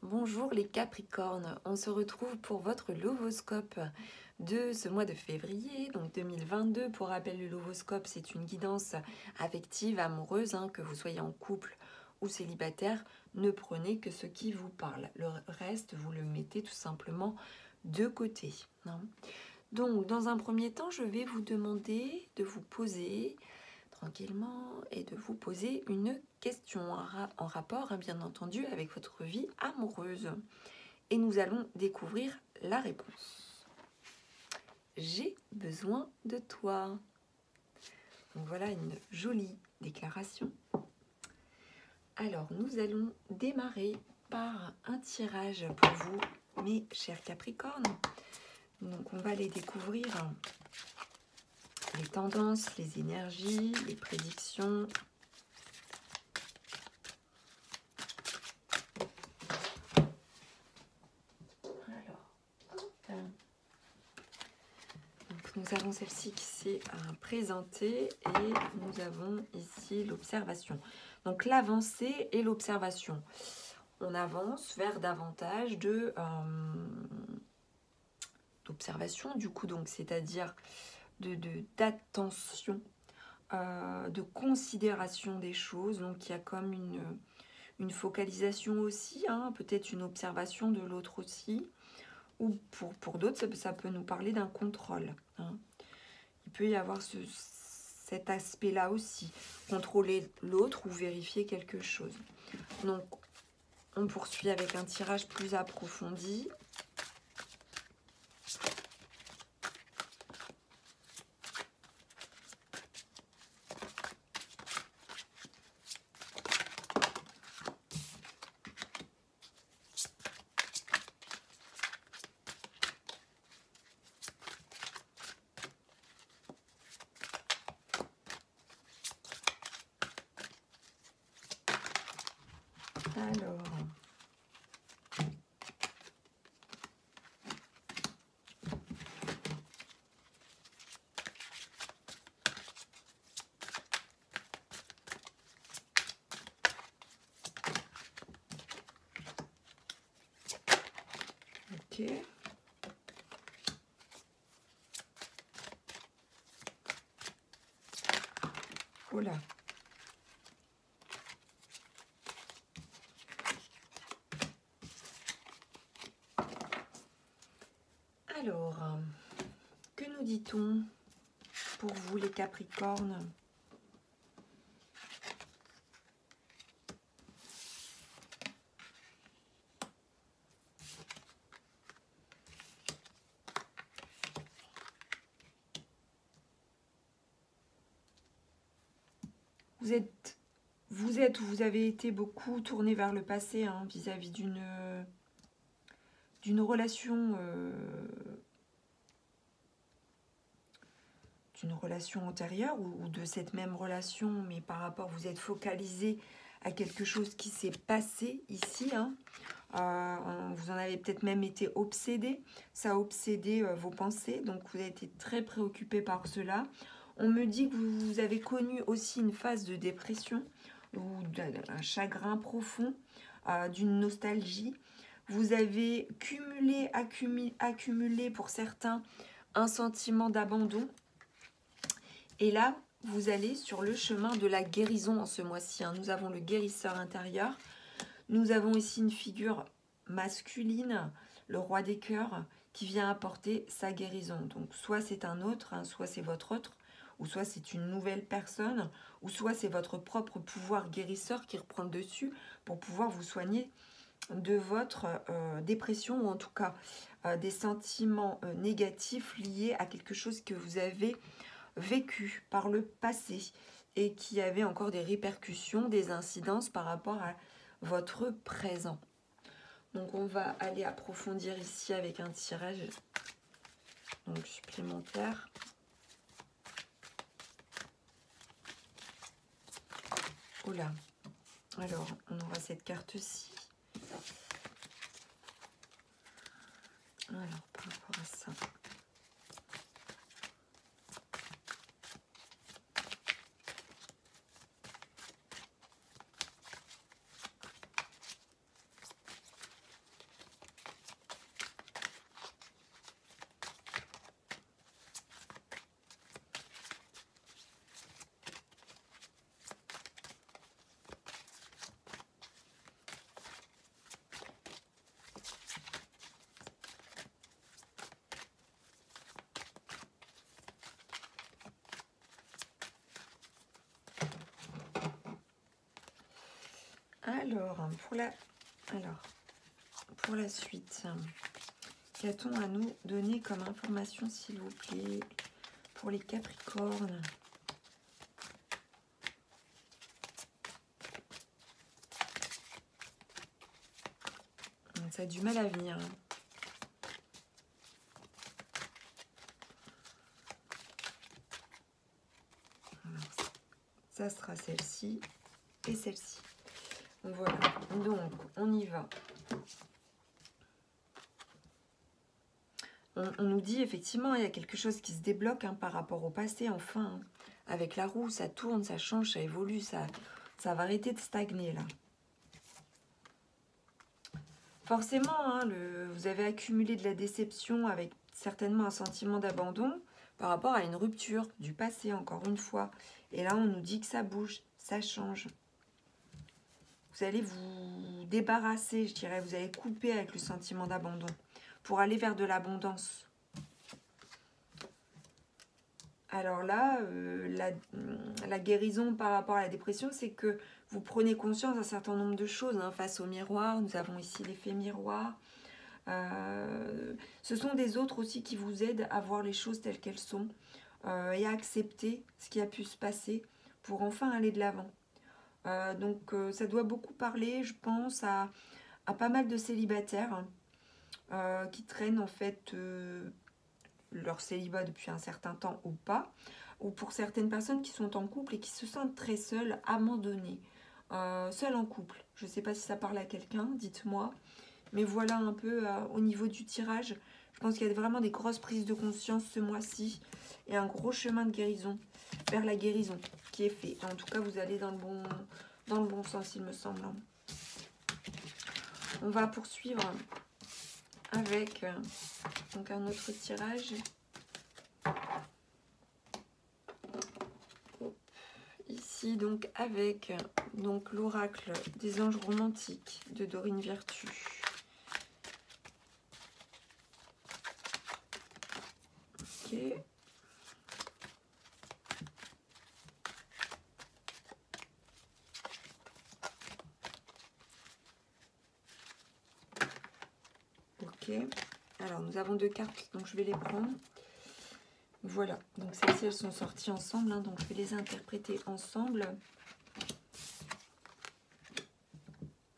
Bonjour les Capricornes, on se retrouve pour votre lovoscope de ce mois de février, donc 2022. Pour rappel, le lovoscope, c'est une guidance affective, amoureuse, que vous soyez en couple ou célibataire, ne prenez que ce qui vous parle. Le reste, vous le mettez tout simplement de côté. Donc, dans un premier temps, je vais vous demander de vous poser tranquillement et de vous poser une question en rapport, bien entendu, avec votre vie amoureuse. Et nous allons découvrir la réponse. J'ai besoin de toi. Donc voilà une jolie déclaration. Alors, nous allons démarrer par un tirage pour vous, mes chers Capricornes. Donc, on va les découvrir. Les tendances, les énergies, les prédictions. Donc, nous avons celle-ci qui s'est présentée et nous avons ici l'observation. Donc l'avancée et l'observation. On avance vers davantage d'observation, du coup, donc c'est-à-dire d'attention, de considération des choses. Donc il y a comme une focalisation aussi, peut-être une observation de l'autre aussi. Ou pour d'autres, ça peut nous parler d'un contrôle. Il peut y avoir cet aspect-là aussi, contrôler l'autre ou vérifier quelque chose. Donc, on poursuit avec un tirage plus approfondi. Alors, ok. Voilà. Alors, que nous dit-on pour vous les Capricornes ? Vous avez été beaucoup tourné vers le passé, vis-à-vis d'une relation antérieure ou de cette même relation, mais par rapport, vous êtes focalisé à quelque chose qui s'est passé ici. Vous en avez peut-être même été obsédé. Ça a obsédé vos pensées, donc vous avez été très préoccupé par cela. On me dit que vous avez connu aussi une phase de dépression ou d'un chagrin profond, d'une nostalgie. Vous avez accumulé pour certains un sentiment d'abandon. Et là, vous allez sur le chemin de la guérison en ce mois-ci. Nous avons le guérisseur intérieur. Nous avons ici une figure masculine, le roi des cœurs, qui vient apporter sa guérison. Donc, soit c'est un autre, soit c'est votre autre, ou soit c'est une nouvelle personne, ou soit c'est votre propre pouvoir guérisseur qui reprend le dessus pour pouvoir vous soigner de votre dépression, ou en tout cas des sentiments négatifs liés à quelque chose que vous avez vécu par le passé et qui avait encore des répercussions, des incidences par rapport à votre présent. Donc on va aller approfondir ici avec un tirage donc supplémentaire. Oula. Alors on aura cette carte-ci. Alors par rapport à ça. Alors, pour la suite, qu'a-t-on à nous donner comme information, s'il vous plaît, pour les Capricornes? Ça a du mal à venir. Alors, ça sera celle-ci et celle-ci. Voilà, donc on y va. On nous dit effectivement, il y a quelque chose qui se débloque par rapport au passé, enfin. Avec la roue, ça tourne, ça change, ça évolue, ça va arrêter de stagner là. Forcément, vous avez accumulé de la déception avec certainement un sentiment d'abandon par rapport à une rupture du passé, encore une fois. Et là, on nous dit que ça bouge, ça change. Vous allez vous débarrasser, je dirais, vous allez couper avec le sentiment d'abandon pour aller vers de l'abondance. Alors là, la guérison par rapport à la dépression, c'est que vous prenez conscience d'un certain nombre de choses face au miroir. Nous avons ici l'effet miroir. Ce sont des autres aussi qui vous aident à voir les choses telles qu'elles sont et à accepter ce qui a pu se passer pour enfin aller de l'avant. Donc ça doit beaucoup parler, je pense, à pas mal de célibataires qui traînent en fait leur célibat depuis un certain temps ou pas, ou pour certaines personnes qui sont en couple et qui se sentent très seules, abandonnées, seules en couple. Je ne sais pas si ça parle à quelqu'un, dites-moi. Mais voilà un peu au niveau du tirage. Je pense qu'il y a vraiment des grosses prises de conscience ce mois-ci et un gros chemin de guérison vers la guérison qui est fait. En tout cas, vous allez dans le bon sens, il me semble. On va poursuivre avec donc un autre tirage. Ici, donc, avec l'oracle des anges romantiques de Dorine Virtue. Ok. Ok. Alors, nous avons 2 cartes, donc je vais les prendre. Voilà, donc celles-ci, elles sont sorties ensemble, donc je vais les interpréter ensemble.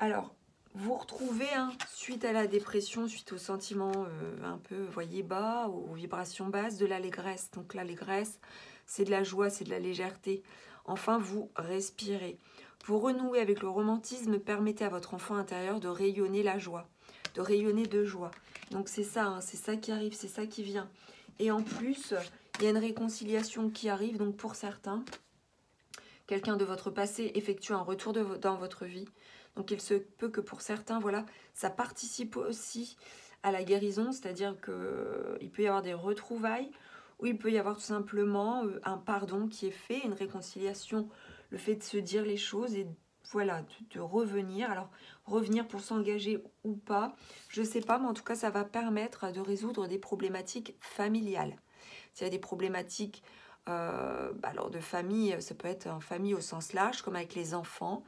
Alors, vous retrouvez, suite à la dépression, suite aux sentiments un peu, voyez, bas, aux vibrations basses, de l'allégresse. Donc l'allégresse, c'est de la joie, c'est de la légèreté. Enfin, vous respirez. Pour renouer avec le romantisme, permettez à votre enfant intérieur de rayonner la joie, de rayonner de joie. Donc c'est ça, c'est ça qui arrive, c'est ça qui vient. Et en plus, il y a une réconciliation qui arrive, donc pour certains, quelqu'un de votre passé effectue un retour dans votre vie. Donc il se peut que pour certains, voilà, ça participe aussi à la guérison, c'est-à-dire qu'il peut y avoir des retrouvailles, ou il peut y avoir tout simplement un pardon qui est fait, une réconciliation, le fait de se dire les choses et voilà, de revenir. Alors, revenir pour s'engager ou pas, je ne sais pas, mais en tout cas, ça va permettre de résoudre des problématiques familiales. S'il y a des problématiques alors de famille, ça peut être en famille au sens large, comme avec les enfants,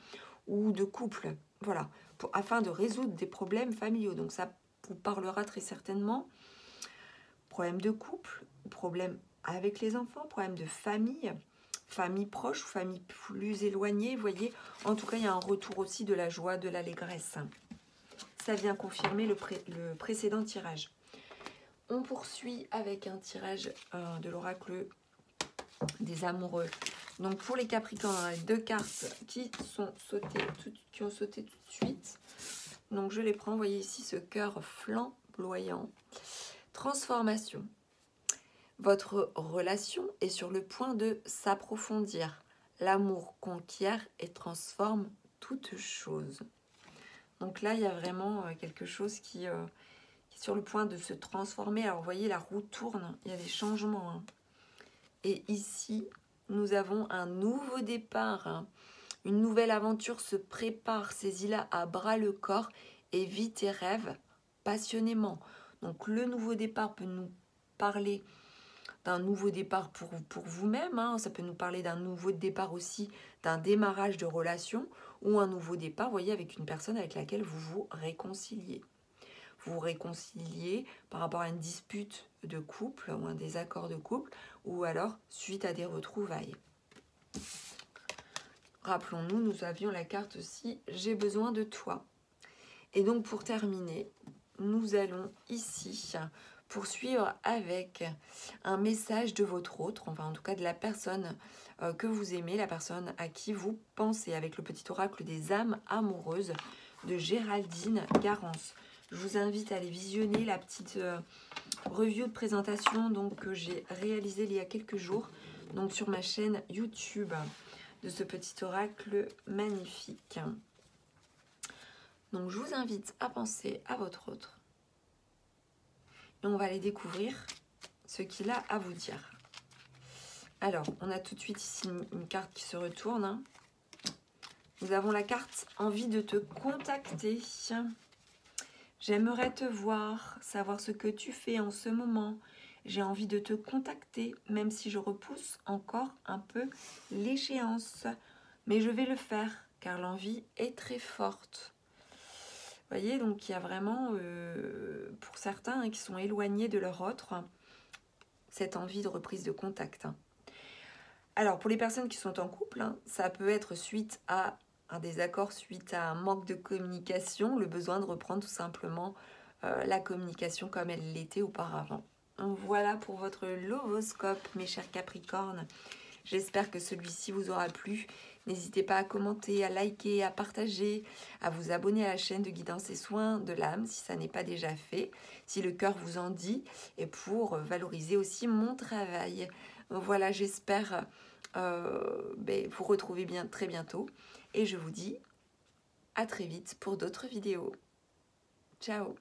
ou de couple, voilà, afin de résoudre des problèmes familiaux. Donc ça vous parlera très certainement. Problème de couple, problème avec les enfants, problème de famille, famille proche ou famille plus éloignée, vous voyez. En tout cas, il y a un retour aussi de la joie, de l'allégresse. Ça vient confirmer le précédent tirage. On poursuit avec un tirage de l'oracle des amoureux. Donc pour les Capricornes, on a 2 cartes qui ont sauté tout de suite. Donc je les prends, vous voyez ici ce cœur flamboyant. Transformation. Votre relation est sur le point de s'approfondir. L'amour conquiert et transforme toute chose. Donc là, il y a vraiment quelque chose qui est sur le point de se transformer. Alors vous voyez, la roue tourne, il y a des changements. Et ici, nous avons un nouveau départ. Une nouvelle aventure se prépare. Saisis-la à bras le corps et vis tes rêves passionnément. Donc le nouveau départ peut nous parler d'un nouveau départ pour vous-même. Ça peut nous parler d'un nouveau départ aussi, d'un démarrage de relation. ou un nouveau départ, vous voyez, avec une personne avec laquelle vous vous réconciliez. Vous vous réconciliez par rapport à une dispute de couple ou un désaccord de couple, ou alors suite à des retrouvailles. Rappelons-nous, nous avions la carte aussi « J'ai besoin de toi ». Et donc pour terminer, nous allons ici poursuivre avec un message de votre autre, enfin en tout cas de la personne que vous aimez, la personne à qui vous pensez, avec le petit oracle des âmes amoureuses de Géraldine Garance. Je vous invite à aller visionner la petite review de présentation donc, que j'ai réalisée il y a quelques jours donc, sur ma chaîne YouTube de ce petit oracle magnifique. Donc je vous invite à penser à votre autre et on va aller découvrir ce qu'il a à vous dire. Alors, on a tout de suite ici une carte qui se retourne. Hein. Nous avons la carte « Envie de te contacter ». J'aimerais te voir, savoir ce que tu fais en ce moment. J'ai envie de te contacter, même si je repousse encore un peu l'échéance. Mais je vais le faire, car l'envie est très forte. Vous voyez, donc il y a vraiment, pour certains qui sont éloignés de leur autre, cette envie de reprise de contact. Alors, pour les personnes qui sont en couple, ça peut être suite à un désaccord, suite à un manque de communication, le besoin de reprendre tout simplement la communication comme elle l'était auparavant. Donc, voilà pour votre lovoscope, mes chers Capricornes. J'espère que celui-ci vous aura plu. N'hésitez pas à commenter, à liker, à partager, à vous abonner à la chaîne de Guidance et Soins de l'âme si ça n'est pas déjà fait, si le cœur vous en dit, et pour valoriser aussi mon travail. Voilà, j'espère vous retrouver très bientôt. Et je vous dis à très vite pour d'autres vidéos. Ciao!